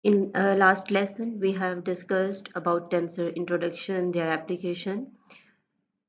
In last lesson, we have discussed about tensor introduction, their application.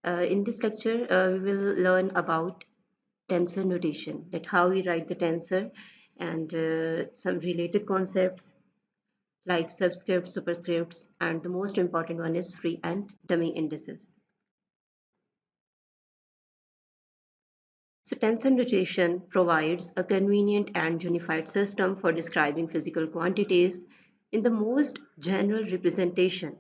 In this lecture, we will learn about tensor notation, that how we write the tensor and some related concepts like subscripts, superscripts, and the most important one is free and dummy indices. So tensor notation provides a convenient and unified system for describing physical quantities. In the most general representation,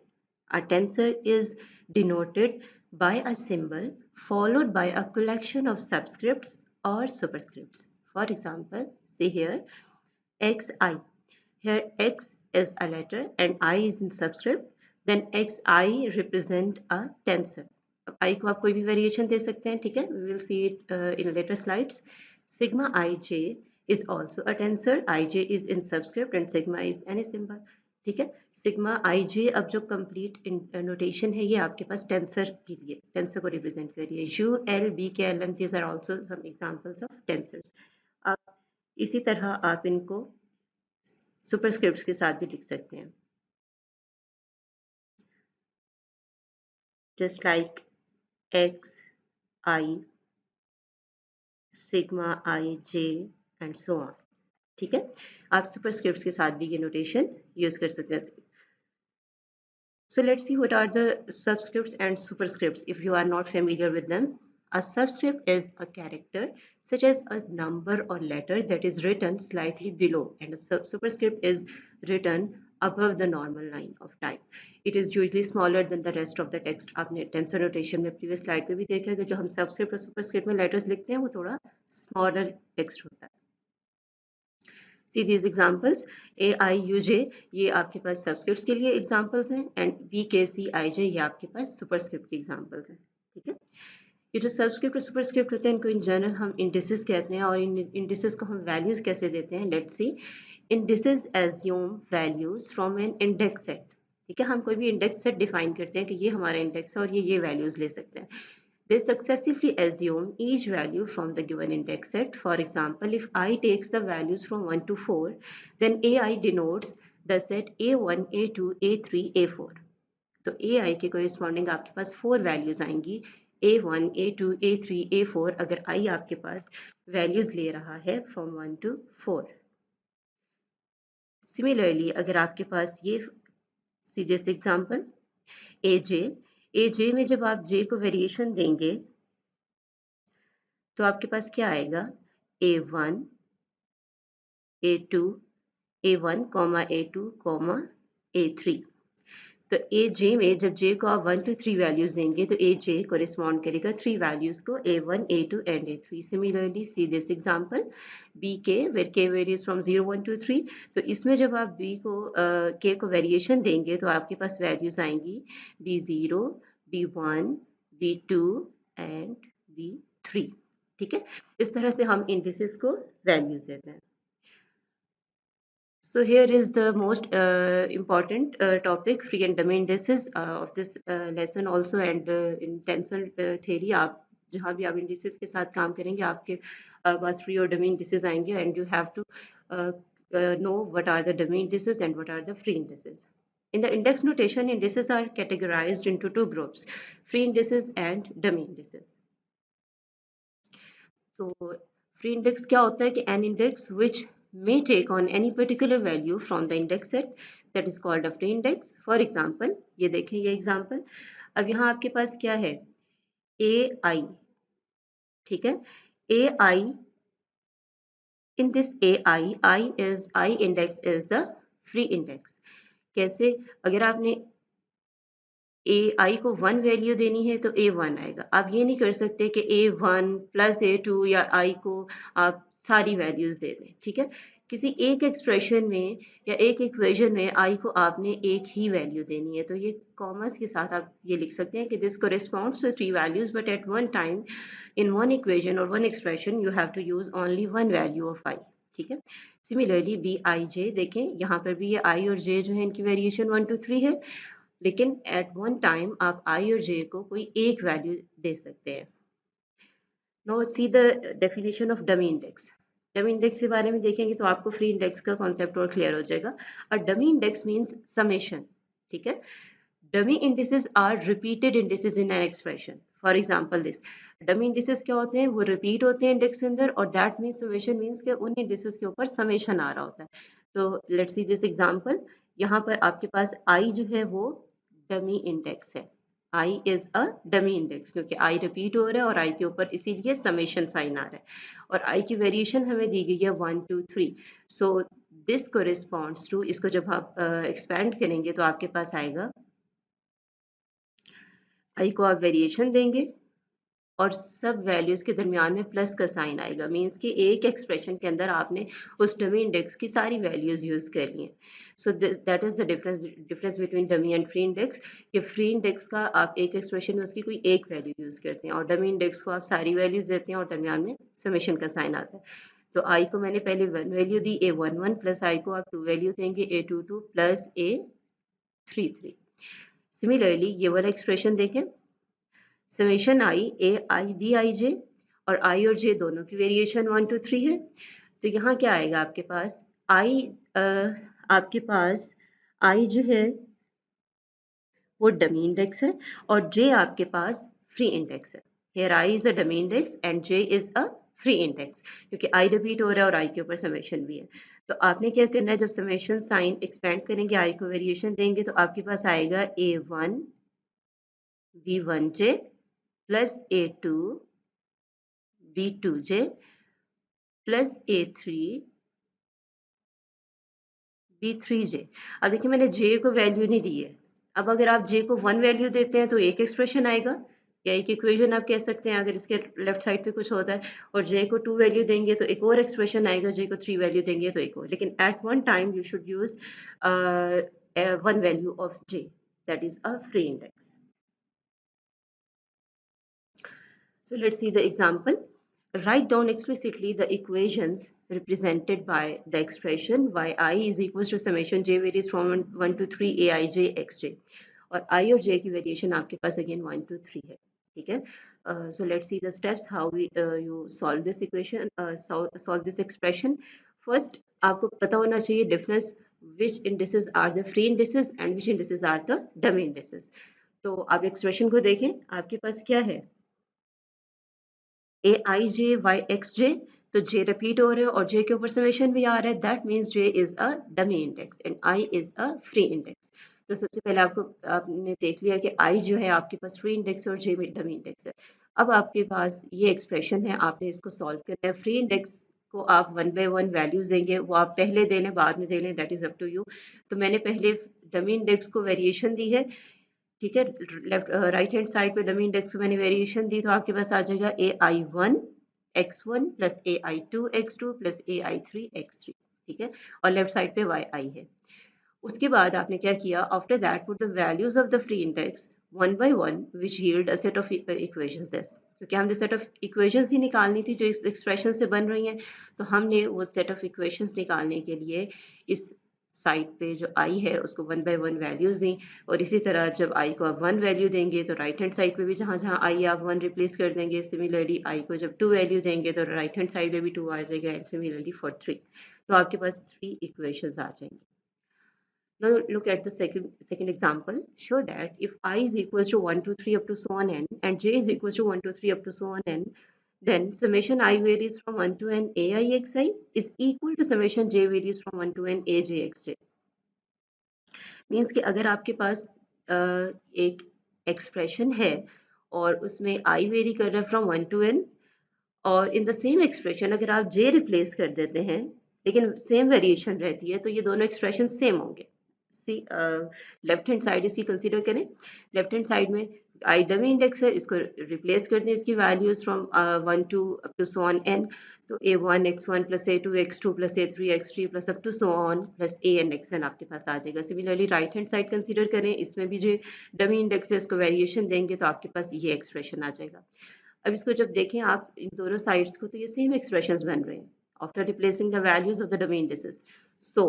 a tensor is denoted by a symbol followed by a collection of subscripts or superscripts. For example, see here xi. Here x is a letter and I is in subscript. Then xi represent a tensor. अब I को आप कोई भी variation दे सकते हैं, ठीक है? We will see it in later slides. Sigma ij is also a tensor. Ij is in subscript and sigma is any symbol. ठीक है? सिग्मा आई जे अब जो कंप्लीट नोटेशन है ये आपके पास टेंसर के लिए टेंसर को रिप्रेजेंट कर रही है. U L B K L M these are also some examples of tensors. आप इसी तरह आप इनको सुपरस्क्रिप्ट्स के साथ भी लिख सकते हैं. Just like x I sigma I J and so on. ठीक है, आप सुपरस्क्रिप्ट्स के साथ भी ये नोटेशन यूज कर सकते हैं. So let's see what are the subscripts and superscripts if you are not familiar with them. A subscript is a character such as a number or letter that is written slightly below, and a superscript is written above the normal line of type. It is usually smaller than the rest of the text. आपने tensor notation में previous slide पे भी देखा है कि जो हम subscript और सुपरस्क्रिप्ट में लेटर्स लिखते हैं वो थोड़ा स्मॉलर टेक्स्ट होता है. See these examples A I U J ये आपके पास सबस्क्रिप्ट के लिए एग्जाम्पल्स हैं एंड बी के सी आई जे ये आपके पास सुपरस्क्रिप्ट के एग्जाम्पल्स हैं. ठीक है, ये जो सबस्क्रिप्ट और सुपरस्क्रिप्ट होते हैं इनको इन जनरल हम इंडिसेस कहते हैं. और इन इंडिसेस को हम वैल्यूज कैसे देते हैं, let's see. Indices assume values from an index set. ठीक है, हम कोई भी इंडेक्स सेट डिफाइन करते हैं कि ये हमारा इंडेक्स है और ये वैल्यूज ले सकते हैं. They successively assume each value from the given index set. For example, if I takes the values from 1 to 4, then AI denotes the set A1, A2, A3, A4. तो AI के corresponding आपके पास 4 values आएंगी. A1, A2, A3, A4 अगर I आपके पास values ले रहा है from 1 to 4. Similarly, अगर आपके पास ये सीधे से एग्जाम्पल AJ में जब आप J को वेरिएशन देंगे तो आपके पास क्या आएगा, A1, A2, A1, A2, A3. तो AJ में जब J को आप 1 to 3 वैल्यूज देंगे तो AJ कोरिस्पॉन्ड करेगा 3 वैल्यूज को A1, A2 and A3. Similarly see this example BK where K varies from 0, 1 to 3. तो इसमें जब आप B को K को वेरिएशन देंगे तो आपके पास वैल्यूज आएंगी B0, B1, B2 and B3. ठीक है, इस तरह से हम इंडिसेस को वैल्यूज देते हैं. So here is the most important topic, free and dummy indices of this lesson also. And in tensor theory आप जहाँ भी आप indices के साथ काम करेंगे आपके पास free और dummy indices आएंगे and you have to know what are the dummy indices and what are the free indices. In the index notation, indices are categorized into two groups, free indices and dummy indices. तो free index क्या होता है कि an index which may take on any particular value from the index set, that is called a free index. For example, ये देखें ये example. अब यहाँ आपके पास क्या है, AI. ठीक है, AI. In this AI, I index is the free index. कैसे, अगर आपने AI को 1 वैल्यू देनी है तो A1 आएगा. आप ये नहीं कर सकते कि A1 प्लस A2 या I को आप सारी वैल्यूज दे दें. ठीक है, किसी एक एक्सप्रेशन में या एक इक्वेशन में I को आपने एक ही वैल्यू देनी है. तो ये कॉमर्स के साथ आप ये लिख सकते हैं कि this corresponds to 3 values but at one time in one equation और one expression you have to use only one value of I. ठीक है, सिमिलरली BIJ देखें, यहाँ पर भी ये I और J जो है इनकी वेरिएशन 1 to 3 है, लेकिन एट वन टाइम आप I और J को कोई एक वैल्यू दे सकते हैं. Now see the definition of dummy index. Dummy index के बारे में देखेंगे तो आपको फ्री इंडेक्स का कॉन्सेप्ट और क्लियर हो जाएगा। और डमी इंडेक्स मीन्स समेशन, ठीक है। Dummy indices are repeated indices in an expression. For example this, dummy indices क्या होते हैं, वो रिपीट होते हैं इंडेक्स के अंदर, और दैट मीन्स समेशन मीन्स कि उन इंडिसेस के ऊपर समेशन आ रहा होता है। तो लेट्स सी दिस एग्जांपल। यहाँ पर आपके पास आई जो है वो डमी इंडेक्स है। I is a dummy index क्योंकि आई रिपीट हो रहा है और आई के ऊपर इसीलिए समेशन साइन आ रहा है, और आई की वेरिएशन हमें दी गई है 1 2 3। सो दिस कोरिस्पॉन्ड्स टू, इसको जब आप एक्सपैंड करेंगे तो आपके पास आएगा, आई को आप वेरिएशन देंगे और सब वैल्यूज के दरमियान में प्लस का साइन आएगा, मींस कि एक एक्सप्रेशन के अंदर आपने उस डमी इंडेक्स की सारी वैल्यूज यूज कर ली हैं। So that is the difference between dummy and free index. कि फ्री इंडेक्स का आप एक एक्सप्रेशन में उसकी कोई एक वैल्यू यूज करते हैं, और डमी इंडेक्स को आप सारी वैल्यूज देते हैं और दरमियान में समेशन का साइन आता है। तो आई को मैंने पहले 1 वैल्यू दी, A11, प्लस आई को आप 2 वैल्यू देंगे, A22 प्लस A33। सिमिलरली ये वाला एक्सप्रेशन देखें, summation I I B I जे, और आई और जे दोनों की वेरिएशन 1 2 3 है। तो यहाँ क्या आएगा आपके पास, आई आपके पास आई जो है वो डमी इंडेक्स है, और जे आपके पास फ्री इंडेक्स है। Here I is a dummy index and J is a free index, क्योंकि आई रिपीट हो रहा है और आई के ऊपर समेशन भी है। तो आपने क्या करना है, जब समेशन साइन एक्सपेंड करेंगे, आई को वेरिएशन देंगे, तो आपके पास आएगा A1 B1J plus A2 B2J plus A3 B3J। अब देखिए मैंने J को वैल्यू नहीं दी है। अब अगर आप J को 1 वैल्यू देते हैं तो एक एक्सप्रेशन आएगा, या एक इक्वेशन आप कह सकते हैं अगर इसके लेफ्ट साइड पे कुछ होता है, और J को 2 वैल्यू देंगे तो एक और एक्सप्रेशन आएगा, J को 3 वैल्यू देंगे तो एक और। लेकिन at one time you should use 1 value of J, that is a free index. So let's see the example. Write down explicitly the equations represented by the expression yi is equals to summation j varies from 1 to 3 aij xj, और i और j की variation आपके पास again 1 to 3 है, ठीक है। So let's see the steps how we you solve this equation, solve this expression. First आपको पता होना चाहिए difference which indices are the free indices and which indices are the dummy indices. तो आप expression को देखें, आपके पास क्या है, ए आई जे वाई एक्स जे, तो जे रिपीट हो रहे हैं और जे के ऊपर समेशन भी आ रहा है, that means J is a dummy index and I is a free index. तो सबसे पहले आपने देख लिया कि आई जो है आपके पास फ्री इंडेक्स है और जे डमी इंडेक्स है। अब आपके पास ये एक्सप्रेशन है, आपने इसको सॉल्व करना है। फ्री इंडेक्स को आप 1 by 1 वैल्यूज देंगे, वो आप पहले दे लें बाद में दे लें, that is up to you. तो मैंने पहले डमी इंडेक्स को वेरिएशन दी है, ठीक है। लेफ्ट राइट हैंड साइड पे डमी इंडेक्स को मैंने वेरिएशन दी, तो आपके पास आ जाएगा AI1 x1 plus AI2 x2 plus AI3 x3, ठीक है। और लेफ्ट साइड पे YI है। उसके बाद आपने क्या किया, after that put the values of the free index 1 by 1 which yield a set of equations this, क्योंकि हमने सेट ऑफ इक्वेशंस ही निकालनी थी जो इस एक्सप्रेशन से बन रही हैं। तो हमने वो सेट ऑफ इक्वेशंस निकालने के लिए इस साइड पे जो आई है उसको 1 by 1 वैल्यूज दी, और इसी तरह जब आई को आप 1 वैल्यू देंगे तो राइट हैंड साइड पे भी जहाँ जहाँ आई आप 1 रिप्लेस कर देंगे। सिमिलरली आई को जब 2 वैल्यू देंगे तो राइट हैंड साइड पे भी 2 आ जाएगा, एंड सिमिलरली फॉर 3। तो आपके पास 3 इक्वेशंस आ जाएंगे। Now look at the second example. Show that if I is equals to 1 to 3 up to so on n, and j is equals to 1 to 3 up to so on n, then summation I varies from 1 to n AIXI is equal to summation j varies from 1 to n AJXJ. Means कि अगर आपके पास एक expression है और उसमें I very कर रहा है फ्रॉम 1 to n, और इन द सेम एक्सप्रेशन अगर आप जे रिप्लेस कर देते हैं लेकिन सेम वेरिएशन रहती है, तो ये दोनों एक्सप्रेशन सेम होंगे। सी लेफ्ट हैंड साइड इसी कंसीडर करें। लेफ्ट हैंड साइड में आई डमी इंडेक्स है, इसको रिप्लेस कर दें इसकी values from 1 to up to so on n। तो A1 x1 plus A2 x2 plus A3 x3 plus up to so on plus AN xn आपके पास आ जाएगा। Similarly right hand side consider करें, इसमें भी जो डमी इंडेक्स है इसको वेरिएशन देंगे तो आपके पास ये एक्सप्रेशन आ जाएगा। अब इसको जब देखें आप इन दोनों साइड्स को, तो ये सेम एक्सप्रेशंस बन रहे हैं after replacing the values of the dummy indexes. So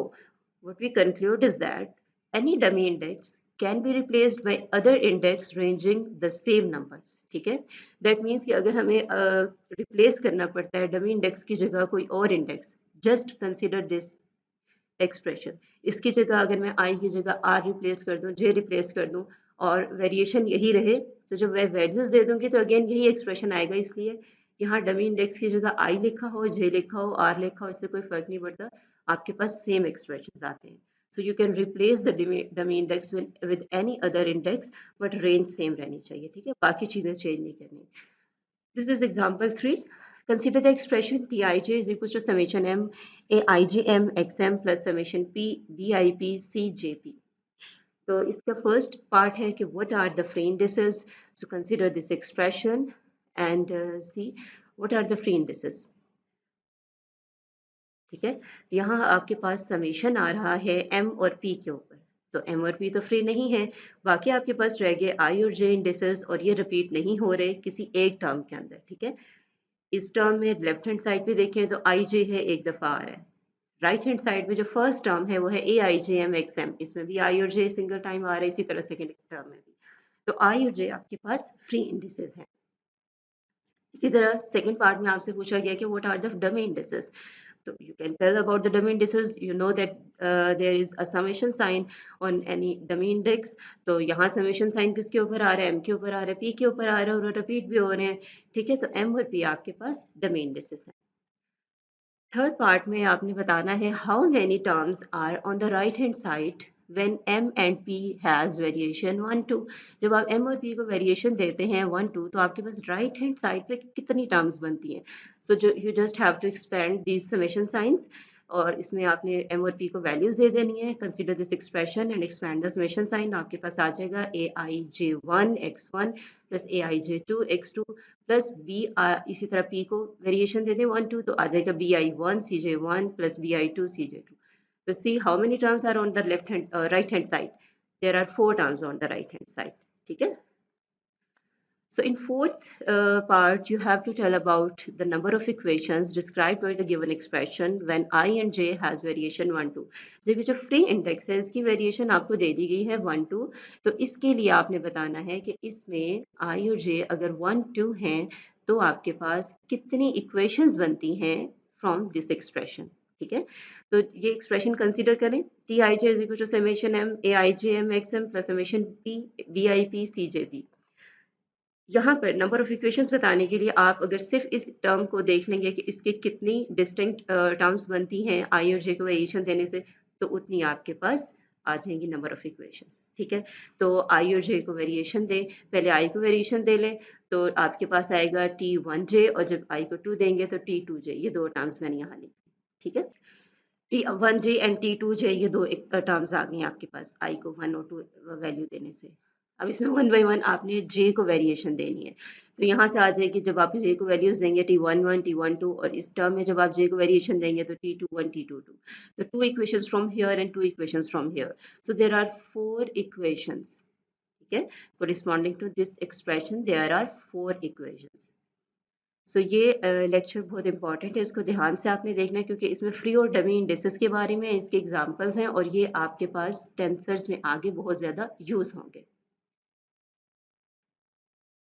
what we conclude is that any dummy index can be replaced by other index ranging the same numbers. ठीक है, दैट मीन्स कि अगर हमें replace करना पड़ता है डमी इंडेक्स की जगह कोई और index, just consider this expression. इसकी जगह अगर मैं आई की जगह आर रिप्लेस कर दूं, जे रिप्लेस कर दूं और वेरिएशन यही रहे, तो जब मैं वैल्यूज दे दूंगी तो अगेन यही एक्सप्रेशन आएगा। इसलिए यहाँ डमी इंडेक्स की जगह आई लिखा हो, जे लिखा हो, आर लिखा हो, इससे कोई फर्क नहीं पड़ता, आपके पास सेम एक्सप्रेशन आते हैं। So you can replace the dummy index with any other index, but range same रहनी चाहिए। ठीक है, बाकी चीजें चेंज नहीं करनी। This is example 3. Consider the expression Tij is equals to summation m aijm xm plus summation p bip cjp. तो इसका first part है कि what are the free indices. So consider this expression and see what are the free indices. ठीक है, यहाँ आपके पास summation आ रहा है m और p के ऊपर, तो m और p तो फ्री नहीं है, बाकी आपके पास रह गए i और j इंडिसेस और ये रिपीट नहीं हो रहे किसी एक टर्म के अंदर। ठीक है, इस टर्म में लेफ्ट हैंड साइड पे देखें तो आई जे है, एक दफा आ रहा है। राइट हैंड साइड में जो फर्स्ट टर्म है वो है ए I J M X M, इसमें भी आई और जे सिंगल टाइम आ रहा है, इसी तरह सेकंड टर्म में भी। तो आई और जे आपके पास फ्री इंडिसेस हैं। इसी तरह सेकंड पार्ट में आपसे पूछा गया कि what are the dummy indices. So you can tell about the dummy indices. You know that there is a summation sign on any dummy index. तो यहाँ summation sign किसके ऊपर आ रहा है, m के ऊपर आ रहा है, p के ऊपर आ रहा है और रिपीट भी हो रहे हैं। ठीक है, तो m और p आपके पास dummy indices हैं। थर्ड पार्ट में आपने बताना है how many terms are on the right hand side when m and p has variation 1 2। जब आप m और p को वेरिएशन देते हैं 1 2, तो आपके पास राइट हैंड साइड पे कितनी टर्म्स बनती हैं। सो जो you just have to expand these summation signs, और इसमें आपने m और p को वैल्यूज दे देनी है। Consider this expression and expand the summation sign. आपके पास आ जाएगा aij1 x1 plus aij2 x2 plus b, इसी तरह p को वेरिएशन दे दें 1 2, तो आ जाएगा bi1 cj1 plus bi2 cj2। So see how many terms are on the left hand right hand side. There are 4 terms on the right hand side. ठीक है? So in fourth part, you have to tell about the number of equations described by the given expression when I and j has variation 1 2। जब ये जो free index है इसकी variation आपको दे दी गई है 1 2, तो इसके लिए आपने बताना है कि इसमें I और j अगर 1 2 हैं तो आपके पास कितनी equations बनती हैं from this expression। ठीक है, तो ये एक्सप्रेशन कंसीडर करें T I J is equal to summation M A I J M X M plus summation P B I P C J P. यहाँ पर नंबर ऑफ इक्वेशंस बताने के लिए आप अगर सिर्फ इस टर्म को देख लेंगे कि इसके कितनी डिस्टिंक्ट टर्म्स बनती हैं आई और जे को वेरिएशन देने से, तो उतनी आपके पास आ जाएंगी नंबर ऑफ इक्वेशंस। ठीक है, तो आई और जे को वेरिएशन दें, पहले आई को वेरिएशन दे लें तो आपके पास आएगा टी वन जे, और जब आई को 2 देंगे तो टी 2 जे। ये दो टर्म्स मैंने यहाँ लिखी। ठीक है, T one J and T two J, ये दो टर्म्स आ गई आपके पास आई को 1 और 2 वैल्यू देने से। अब इसमें 1 बाई 1 आपने जे को वेरिएशन देनी है, तो यहाँ से आ जाएगी जब आप जे को वैल्यूज देंगे T one one T one two, और इस टर्म में जब आप जे को वेरिएशन देंगे तो T two one T two two. तो 2 equations from here and 2 equations from here, so there are 4 equations. ठीक है, corresponding to this expression there are 4 equations. So ये लेक्चर बहुत इंपॉर्टेंट है, इसको ध्यान से आपने देखना है क्योंकि इसमें फ्री और डमी इंडेसेस के बारे में इसके एग्जांपल्स हैं और ये आपके पास टेंसर्स में आगे बहुत ज़्यादा यूज़ होंगे।